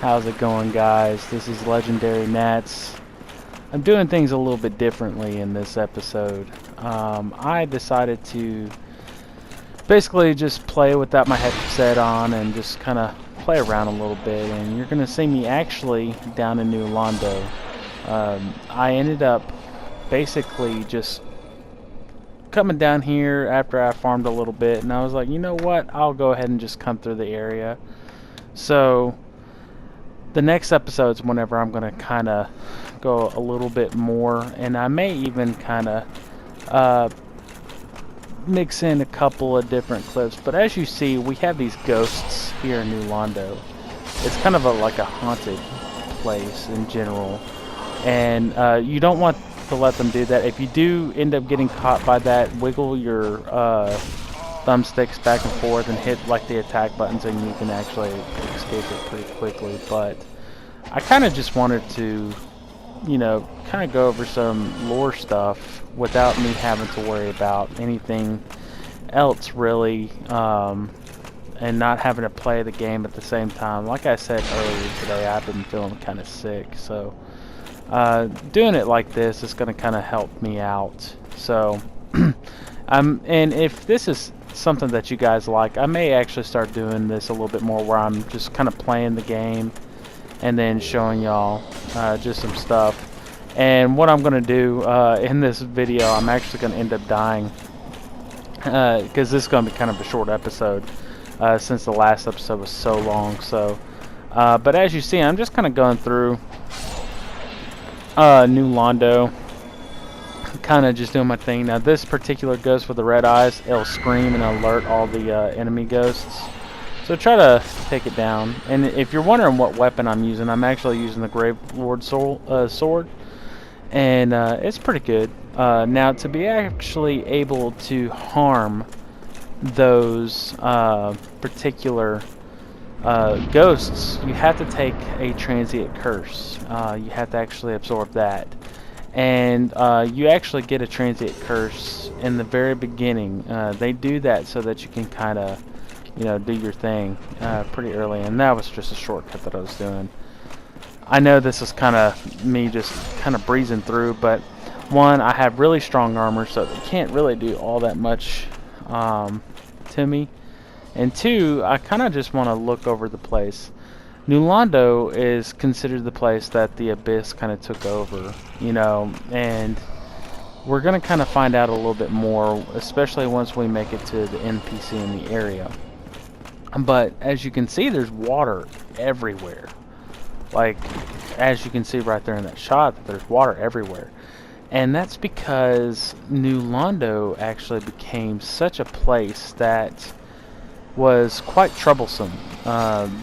How's it going, guys? This is Legendary Nats. I'm doing things a little bit differently in this episode. I decided to basically just play without my headset on and just kind of play around a little bit, and you're going to see me actually down in New Londo. I ended up basically just coming down here after I farmed a little bit, and I was like, you know what, I'll go ahead and just come through the area. So the next episode's whenever I'm going to kind of go a little bit more, and I may even kind of mix in a couple of different clips. But as you see, we have these ghosts here in New Londo. It's kind of like a haunted place in general, and you don't want to let them do that. If you do end up getting caught by that, wiggle your thumbsticks back and forth and hit like the attack buttons, and you can actually escape it pretty quickly. But I kind of just wanted to, you know, kind of go over some lore stuff without me having to worry about anything else really, and not having to play the game at the same time. Like I said earlier today, I've been feeling kind of sick, so doing it like this is going to kind of help me out. So and if this is something that you guys like, I may actually start doing this a little bit more, where I'm just kind of playing the game and then showing y'all just some stuff. And what I'm going to do in this video, I'm actually going to end up dying, because this is going to be kind of a short episode, since the last episode was so long. So but as you see, I'm just kind of going through New Londo, kind of just doing my thing. Now this particular ghost with the red eyes, it'll scream and alert all the enemy ghosts, so try to take it down. And if you're wondering what weapon I'm using, I'm actually using the Grave Lord sword, and it's pretty good. Now to be actually able to harm those particular ghosts, you have to take a transient curse. You have to actually absorb that, and you actually get a transient curse in the very beginning. They do that so that you can kind of, you know, do your thing pretty early, and that was just a shortcut that I was doing. I know this is kind of me just kind of breezing through, but one, I have really strong armor, so they can't really do all that much to me. And two, I kind of just want to look over the place. New Londo is considered the place that the Abyss kind of took over, you know, and we're going to kind of find out a little bit more, especially once we make it to the NPC in the area. But as you can see, there's water everywhere. Like, as you can see right there in that shot, there's water everywhere. And that's because New Londo actually became such a place that was quite troublesome.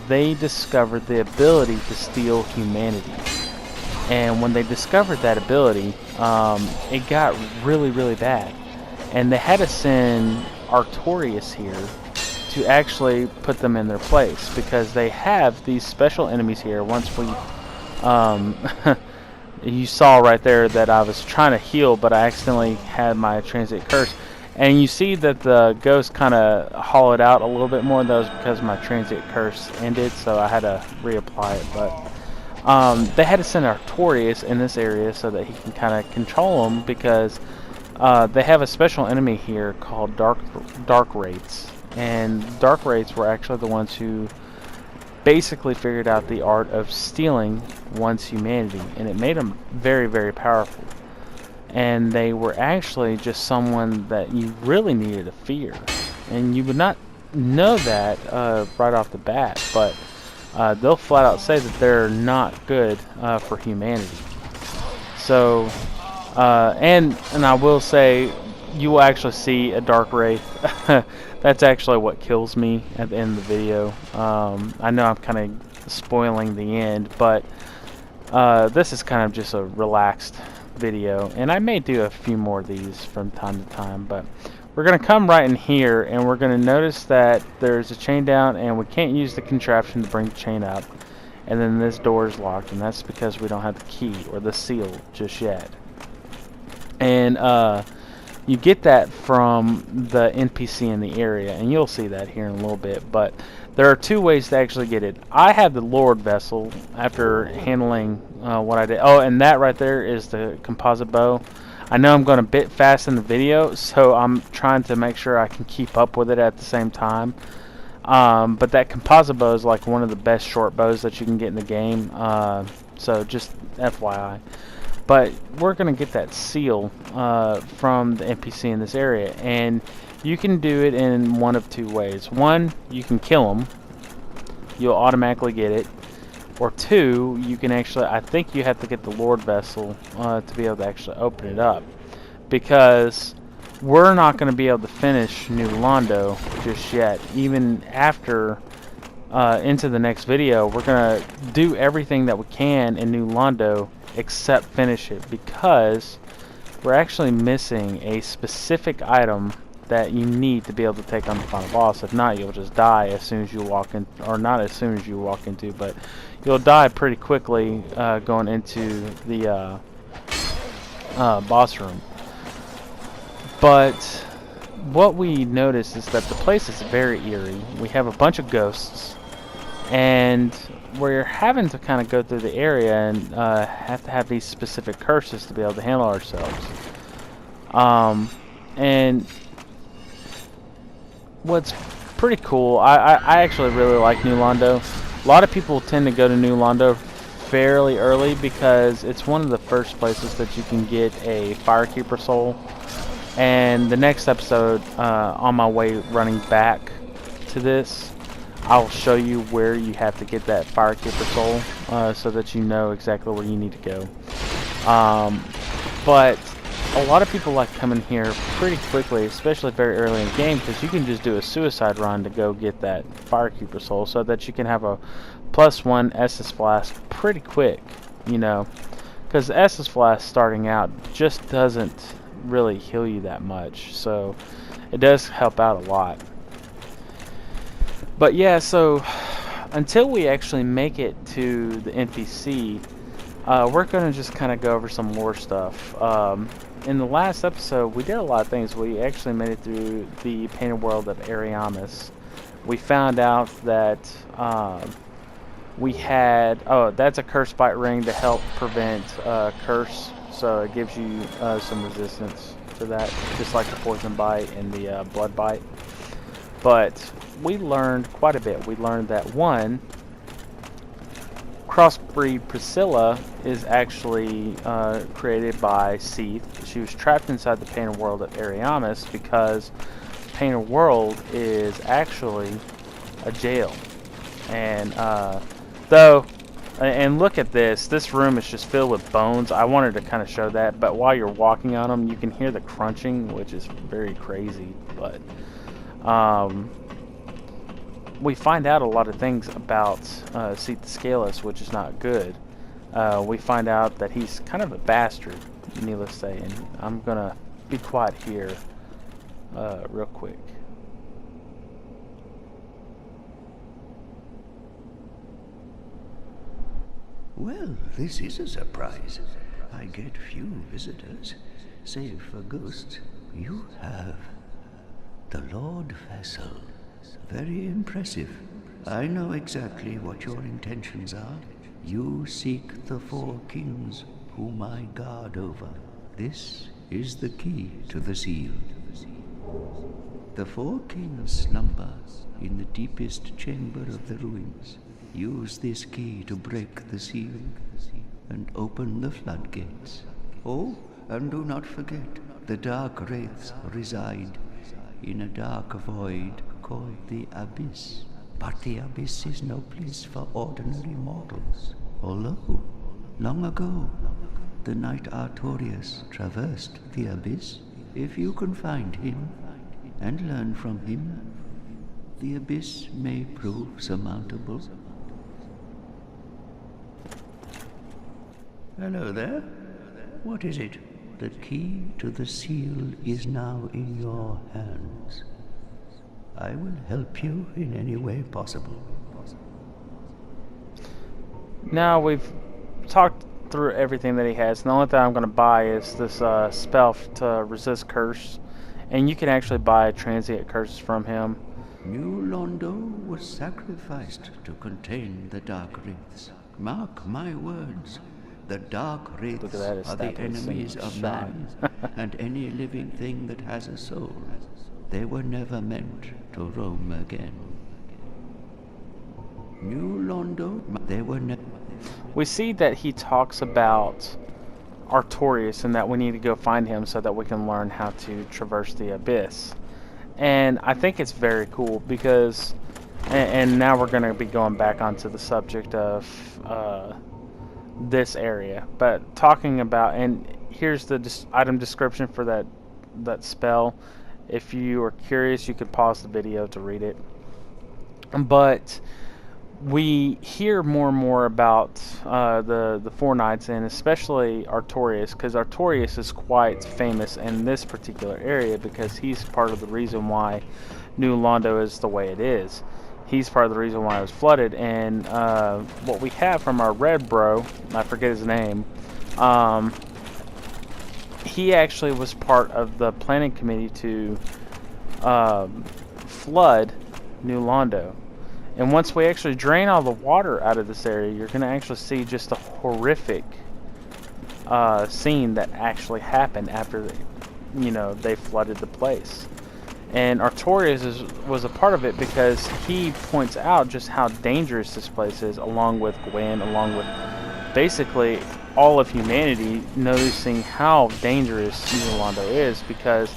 They discovered the ability to steal humanity. And when they discovered that ability, it got really, really bad. And they had to send Artorias here to actually put them in their place, because they have these special enemies here. Once we you saw right there that I was trying to heal, but I accidentally had my transient curse, and you see that the ghost kind of hollowed out a little bit more. That was because my transient curse ended, so I had to reapply it. But they had to send Artorias in this area so that he can kind of control them, because they have a special enemy here called Dark Wraiths. And Dark Wraiths were actually the ones who basically figured out the art of stealing one's humanity, and it made them very, very powerful. And they were actually just someone that you really needed to fear, and you would not know that right off the bat, but they'll flat out say that they're not good for humanity. So and I will say, you will actually see a Dark Wraith. That's actually what kills me at the end of the video. I know I'm kind of spoiling the end, but this is kind of just a relaxed video, and I may do a few more of these from time to time. But we're going to come right in here, and we're going to notice that there's a chain down, and we can't use the contraption to bring the chain up. And then this door is locked, and that's because we don't have the key or the seal just yet. And you get that from the NPC in the area, and you'll see that here in a little bit. But There are two ways to actually get it. I have the Lord vessel after handling what I did. Oh, and that right there is the composite bow. I know I'm going a bit fast in the video, so I'm trying to make sure I can keep up with it at the same time. But that composite bow is like one of the best short bows that you can get in the game. So just FYI. But we're going to get that seal from the NPC in this area. And you can do it in one of two ways. One, you can kill them. You'll automatically get it. Or two, you can actually, I think you have to get the Lord vessel to be able to actually open it up. Because we're not going to be able to finish New Londo just yet. Even after into the next video, we're going to do everything that we can in New Londo except finish it. Because we're actually missing a specific item that you need to be able to take on the final boss. If not, you'll just die as soon as you walk in, or not as soon as you walk into, but you'll die pretty quickly going into the boss room. But what we notice is that the place is very eerie. We have a bunch of ghosts, and we're having to kind of go through the area and have to have these specific curses to be able to handle ourselves. And what's pretty cool, I actually really like New Londo. A lot of people tend to go to New Londo fairly early because it's one of the first places that you can get a Firekeeper soul. And the next episode, on my way running back to this, I'll show you where you have to get that Firekeeper soul so that you know exactly where you need to go. But a lot of people like coming here pretty quickly, especially very early in the game, because you can just do a suicide run to go get that Firekeeper soul so that you can have a +1 Estus Flask pretty quick, you know. Because the Estus Flask starting out just doesn't really heal you that much, so it does help out a lot. But yeah, so until we actually make it to the NPC, we're going to just kind of go over some lore stuff. In the last episode, we did a lot of things. We actually made it through the painted world of Ariamis. We found out that we had... Oh, that's a curse bite ring to help prevent curse. So it gives you some resistance to that, just like the poison bite and the blood bite. But we learned quite a bit. We learned that one, crossbreed Priscilla is actually created by Seath. She was trapped inside the painted world of Ariamis because painted world is actually a jail. And and look at this. This room is just filled with bones. I wanted to kind of show that, but while you're walking on them, you can hear the crunching, which is very crazy. But we find out a lot of things about Seath the Scaleless, which is not good. We find out that he's kind of a bastard, needless to say, and I'm gonna be quiet here real quick. Well, this is a surprise. I get few visitors, save for ghosts. You have the Lord Vessel. Very impressive. I know exactly what your intentions are. You seek the 4 kings whom I guard over. This is the key to the seal. The 4 kings slumber in the deepest chamber of the ruins. Use this key to break the seal and open the floodgates. Oh, and do not forget, the dark wraiths reside in a dark void called the Abyss. But the Abyss is no place for ordinary mortals. Although, long ago, the knight Artorius traversed the Abyss. If you can find him and learn from him, the Abyss may prove surmountable. Hello there. What is it? The key to the seal is now in your hands. I will help you in any way possible. Now we've talked through everything that he has. And the only thing I'm going to buy is this spell to resist curse. And you can actually buy transient curses from him. New Londo was sacrificed to contain the Dark Wraiths. Mark my words, the Dark Wraiths Look at that are the established enemies of shot. man and any living thing that has a soul. They were never meant to roam again. New Londo, they were never... We see that he talks about Artorias and that we need to go find him so that we can learn how to traverse the abyss. And I think it's very cool because, and now we're going to be going back onto the subject of this area, but talking about, and here's the item description for that spell. If you are curious, you could pause the video to read it. But we hear more and more about the Four Knights, and especially Artorias, because Artorias is quite famous in this particular area because he's part of the reason why New Londo is the way it is. He's part of the reason why it was flooded. And what we have from our red bro, I forget his name, he actually was part of the planning committee to flood New Londo. And once we actually drain all the water out of this area, you're going to actually see just a horrific scene that actually happened after they flooded the place. And Artorias was a part of it because he points out just how dangerous this place is, along with Gwen, along with basically all of humanity, noticing how dangerous New Londo is, because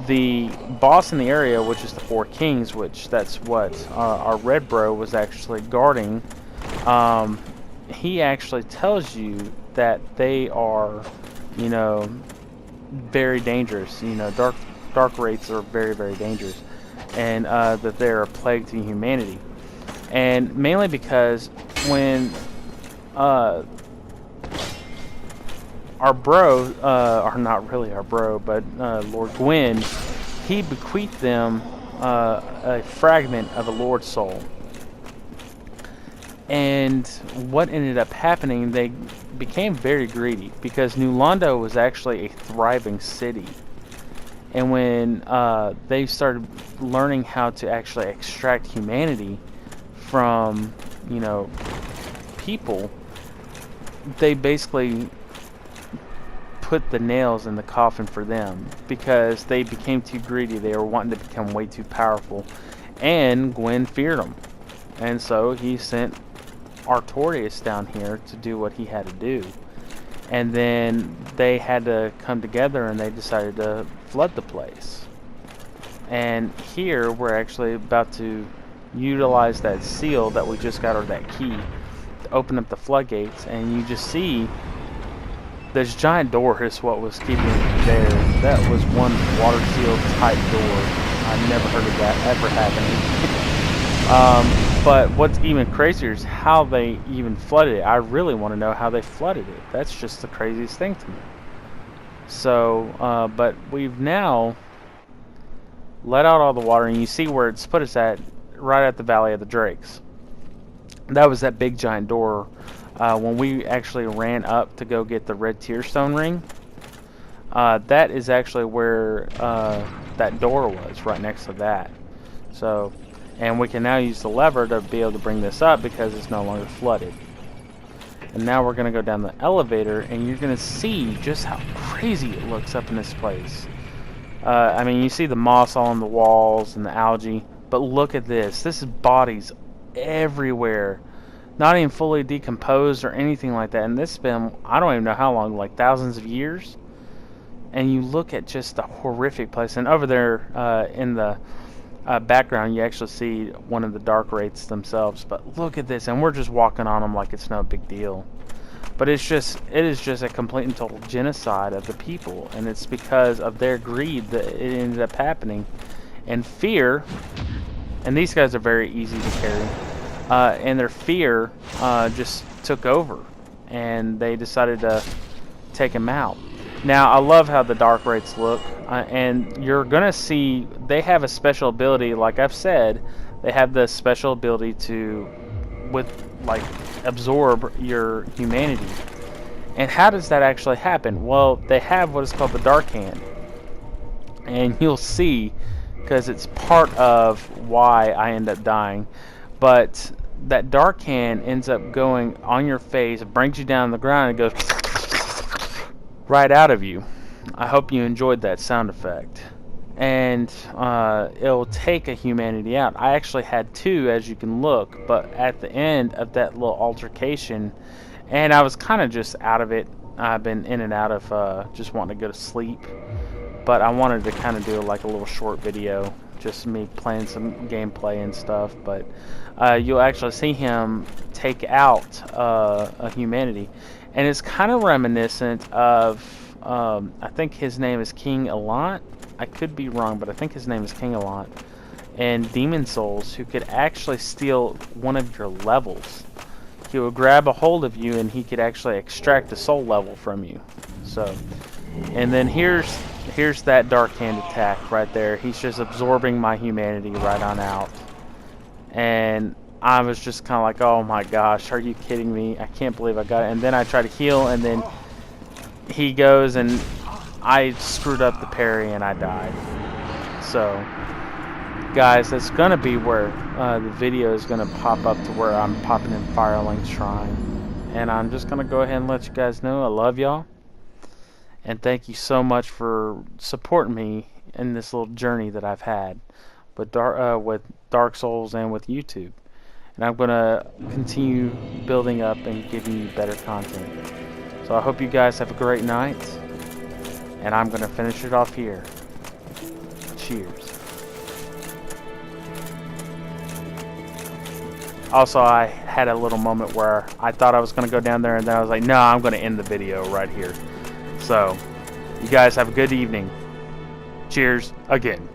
the boss in the area, which is the Four Kings, which that's what our red bro was actually guarding, he actually tells you that they are, very dangerous. Dark wraiths are very, very dangerous, and that they're a plague to humanity. And mainly because when our bro, or not really our bro, but Lord Gwyn, he bequeathed them a fragment of a Lord's soul. And what ended up happening, they became very greedy because New Londo was actually a thriving city. And when they started learning how to actually extract humanity from, people, they basically put the nails in the coffin for them because they became too greedy. They were wanting to become way too powerful. And Gwen feared them. And so he sent Artorias down here to do what he had to do. And then they had to come together and they decided to flood the place. And here we're actually about to utilize that seal that we just got, or that key, to open up the floodgates. And you just see this giant door is what was keeping it there. That was one water seal type door. I've never heard of that ever happening. But what's even crazier is how they even flooded it. I really want to know how they flooded it. That's just the craziest thing to me. So, but we've now let out all the water, and you see where it's put us at, right at the Valley of the Drakes. That was that big giant door. When we actually ran up to go get the red tearstone ring, that is actually where that door was, right next to that. So, and we can now use the lever to be able to bring this up because it's no longer flooded. And now we're going to go down the elevator, and you're going to see just how crazy it looks up in this place. I mean, you see the moss all on the walls and the algae, but look at this. This is bodies everywhere. Not even fully decomposed or anything like that. And this has been, I don't even know how long, like thousands of years. And you look at just the horrific place. And over there in the background, you actually see one of the dark wraiths themselves. But look at this. And we're just walking on them like it's no big deal. But it is just a complete and total genocide of the people. And it's because of their greed that it ended up happening. And fear. And these guys are very easy to carry. And their fear just took over, and they decided to take him out. Now, I love how the dark wraiths look, and you're gonna see they have a special ability. Like I've said, they have the special ability to, absorb your humanity. And how does that actually happen? Well, they have what is called the dark hand, and you'll see because it's part of why I end up dying. But that dark hand ends up going on your face, brings you down to the ground, and goes right out of you. I hope you enjoyed that sound effect. And it'll take a humanity out. I actually had two, as you can look, but at the end of that little altercation, and I was kind of just out of it. I've been in and out of just wanting to go to sleep, but I wanted to kind of do like a little short video, just me playing some gameplay and stuff. But you'll actually see him take out a humanity, and it's kind of reminiscent of I think his name is King Elant. I could be wrong, but I think his name is King Elant, and Demon Souls, who could actually steal one of your levels. He would grab a hold of you, and he could actually extract a soul level from you. So, and then here's that dark hand attack right there. He's just absorbing my humanity right on out, and I was just kind of like, oh my gosh, are you kidding me? I can't believe I got it. And then I try to heal, and then he goes, and I screwed up the parry and I died. So, guys, that's going to be where the video is going to pop up to where I'm popping in Firelink Shrine. And I'm just going to go ahead and let you guys know I love y'all. And thank you so much for supporting me in this little journey that I've had with Dark Souls and with YouTube. And I'm going to continue building up and giving you better content. So I hope you guys have a great night. And I'm going to finish it off here. Cheers. Also, I had a little moment where I thought I was going to go down there, and then I was like, no, I'm going to end the video right here. So, you guys have a good evening. Cheers again.